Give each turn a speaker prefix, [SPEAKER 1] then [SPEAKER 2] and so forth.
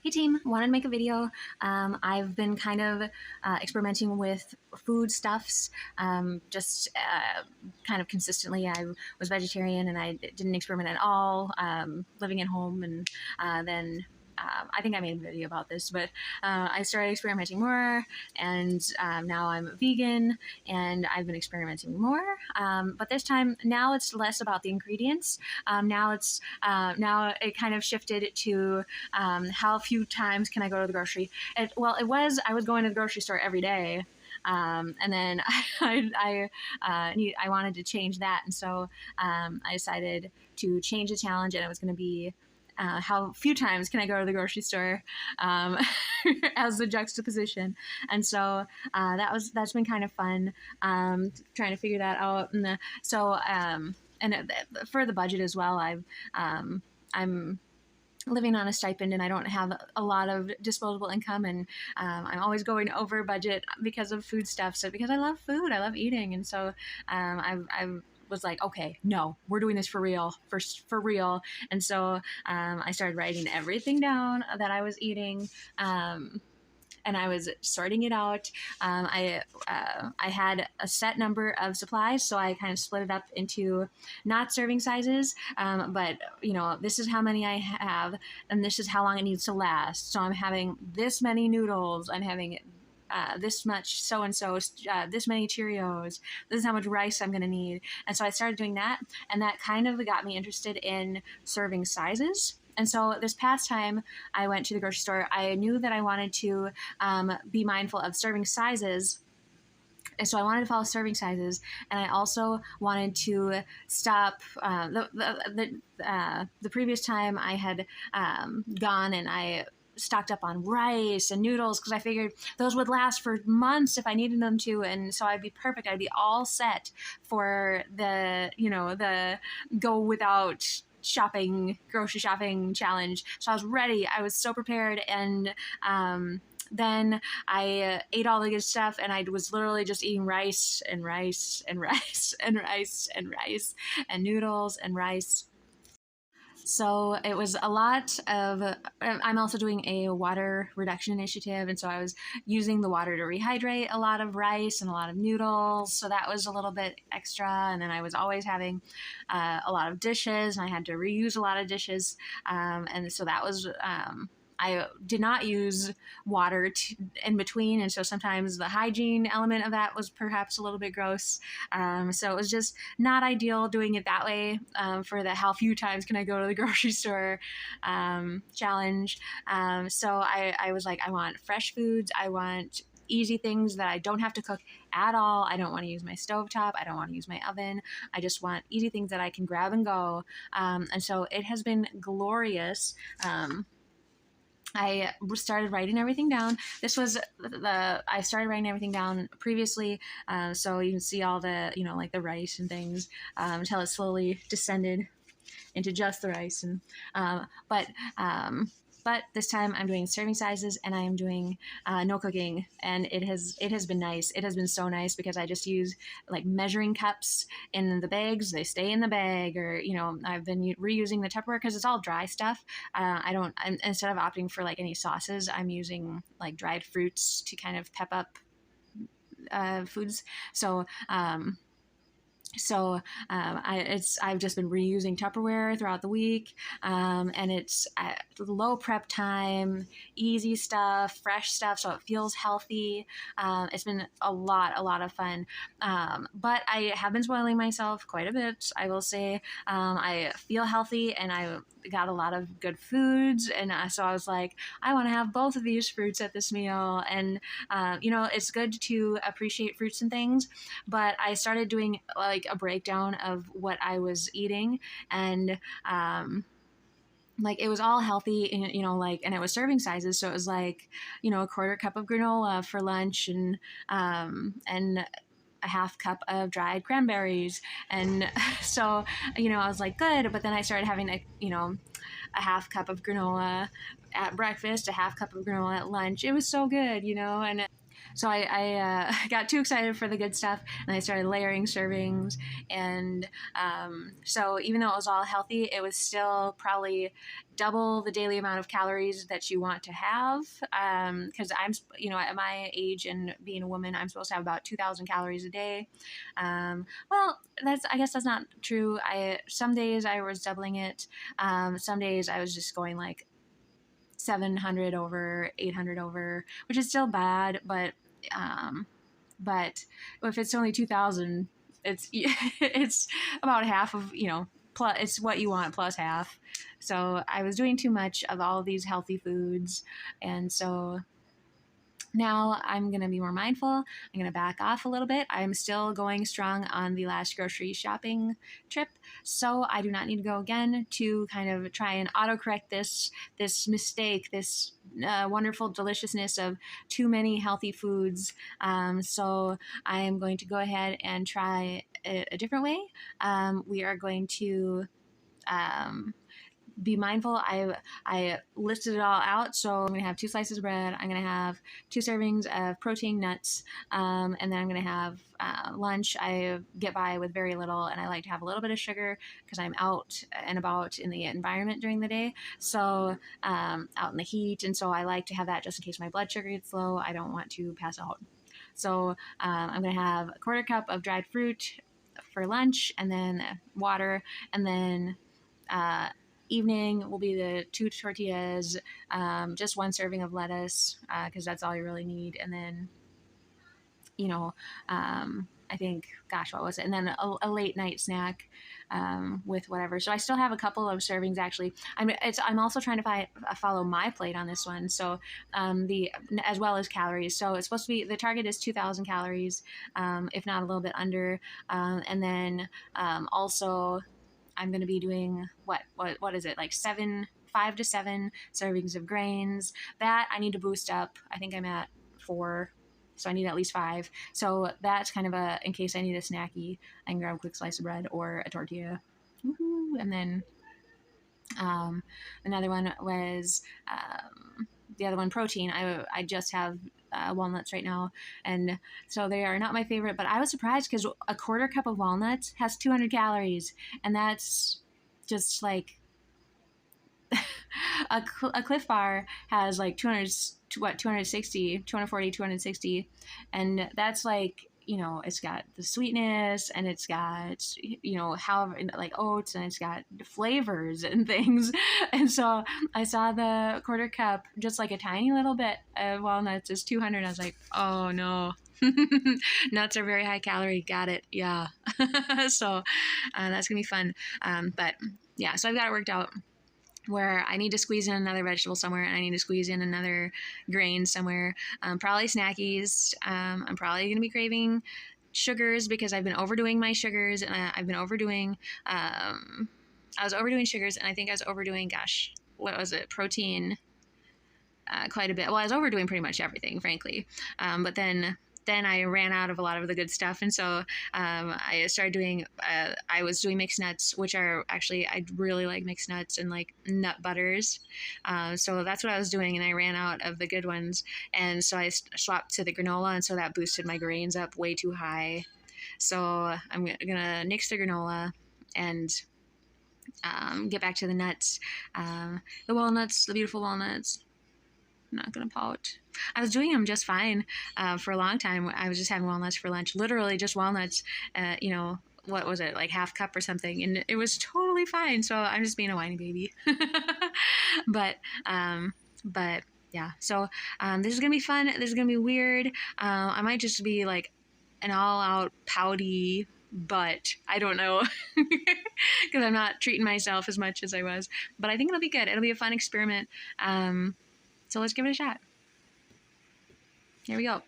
[SPEAKER 1] Hey team, wanted to make a video. I've been kind of experimenting with food stuffs, just kind of consistently. I was vegetarian and I didn't experiment at all, living at home, and then I think I made a video about this, but I started experimenting more, and now I'm vegan, and I've been experimenting more. But this time, now it's less about the ingredients. Now it kind of shifted to how few times can I go to the grocery. I was going to the grocery store every day. And then I wanted to change that, and so I decided to change the challenge, and it was going to be how few times can I go to the grocery store, as the juxtaposition. And so that's been kind of fun, trying to figure that out. And for the budget as well, I'm living on a stipend, and I don't have a lot of disposable income, and I'm always going over budget because of food stuff. So because I love food, I love eating, and so I was like, okay, no, we're doing this for real, for real. And so I started writing everything down that I was eating. And I was sorting it out. I had a set number of supplies, so I kind of split it up into not serving sizes, but this is how many I have, and this is how long it needs to last. So I'm having this many noodles, I'm having this much so-and-so, this many Cheerios, this is how much rice I'm going to need. And so I started doing that, and that kind of got me interested in serving sizes. And so this past time I went to the grocery store, I knew that I wanted to be mindful of serving sizes. And so I wanted to follow serving sizes, and I also wanted to stop the previous time I had gone and I stocked up on rice and noodles because I figured those would last for months if I needed them to, and so I'd be perfect. I'd be all set for the go without grocery shopping challenge. So I was ready. I was so prepared, and then I ate all the good stuff, and I was literally just eating rice and rice and rice and rice and rice and noodles and rice. So it was a lot of, I'm also doing a water reduction initiative. And so I was using the water to rehydrate a lot of rice and a lot of noodles. So that was a little bit extra. And then I was always having a lot of dishes, and I had to reuse a lot of dishes. And so that was, I did not use water in between, and so sometimes the hygiene element of that was perhaps a little bit gross. So it was just not ideal doing it that way for the how few times can I go to the grocery store challenge. So I was like, I want fresh foods. I want easy things that I don't have to cook at all. I don't want to use my stovetop. I don't want to use my oven. I just want easy things that I can grab and go. And so it has been glorious. I started writing everything down. I started writing everything down previously, so you can see all the, like the rice and things, until it slowly descended into just the rice. And but this time I'm doing serving sizes, and I am doing no cooking, and it has been nice. It has been so nice because I just use like measuring cups in the bags. They stay in the bag, or I've been reusing the Tupperware because it's all dry stuff. Instead of opting for like any sauces, I'm using like dried fruits to kind of pep up foods. I've just been reusing Tupperware throughout the week, and it's low prep time, easy stuff, fresh stuff, so it feels healthy. It's been a lot of fun, but I have been spoiling myself quite a bit, I will say. I feel healthy, and I got a lot of good foods, and so I was like, I want to have both of these fruits at this meal. And it's good to appreciate fruits and things, but I started doing like a breakdown of what I was eating, and like it was all healthy, and and it was serving sizes, so it was like a quarter cup of granola for lunch, and a half cup of dried cranberries. And so, I was like, good. But then I started having a half cup of granola at breakfast, a half cup of granola at lunch. It was so good, and So I got too excited for the good stuff, and I started layering servings. And so even though it was all healthy, it was still probably double the daily amount of calories that you want to have. Because I'm, at my age and being a woman, I'm supposed to have about 2,000 calories a day. Well, I guess that's not true. Some days I was doubling it. Some days I was just going like 700 over, 800 over, which is still bad, um, but if it's only 2,000, it's it's about half of, plus it's what you want plus half. So I was doing too much of all of these healthy foods, and so now I'm going to be more mindful. I'm going to back off a little bit. I'm still going strong on the last grocery shopping trip, so I do not need to go again to kind of try and autocorrect this mistake, this wonderful deliciousness of too many healthy foods. So I am going to go ahead and try a different way. We are going to um, be mindful. I listed it all out. So I'm going to have 2 slices of bread. I'm going to have 2 servings of protein nuts. And then I'm going to have lunch. I get by with very little, and I like to have a little bit of sugar because I'm out and about in the environment during the day. So out in the heat. And so I like to have that just in case my blood sugar gets low. I don't want to pass out. So I'm going to have a 1/4 cup of dried fruit for lunch, and then water, and then evening will be the 2 tortillas, just 1 serving of lettuce, because that's all you really need. And then, I think, gosh, what was it? And then a late night snack with whatever. So I still have a couple of servings actually. I'm also trying to follow my plate on this one. So as well as calories. So it's supposed to be, the target is 2,000 calories, if not a little bit under. And then also I'm going to be doing what is it, like 5 to 7 servings of grains. That I need to boost up. I think I'm at 4, so I need at least 5. So that's kind of in case I need a snacky, I can grab a quick slice of bread or a tortilla. Woo-hoo. And then another one was the other one, protein. I just have walnuts right now, and so they are not my favorite. But I was surprised because a 1/4 cup of walnuts has 200 calories, and that's just like a Cliff Bar has like 200, 260, 240, 260, and that's like, it's got the sweetness, and it's got, however, like oats, and it's got flavors and things. And so I saw the 1/4 cup, just like a tiny little bit of walnuts is 200. I was like, oh no. Nuts are very high calorie. Got it. Yeah. So that's gonna be fun. But yeah, so I've got it worked out where I need to squeeze in another vegetable somewhere, and I need to squeeze in another grain somewhere. Probably snackies. I'm probably going to be craving sugars because I've been overdoing my sugars, and I was overdoing sugars, and I think I was overdoing, gosh, what was it? Protein quite a bit. Well, I was overdoing pretty much everything, frankly. But then I ran out of a lot of the good stuff. And so I started doing, I was doing mixed nuts, which are actually, I really like mixed nuts and like nut butters. So that's what I was doing. And I ran out of the good ones. And so I swapped to the granola. And so that boosted my grains up way too high. So I'm going to nix the granola and get back to the nuts, the walnuts, the beautiful walnuts. I'm not going to pout. I was doing them just fine for a long time. I was just having walnuts for lunch, literally just walnuts, what was it, like 1/2 cup or something. And it was totally fine. So I'm just being a whiny baby. But yeah, so this is going to be fun. This is going to be weird. I might just be like an all out pouty, but I don't know because I'm not treating myself as much as I was, but I think it'll be good. It'll be a fun experiment. So let's give it a shot. Here we go.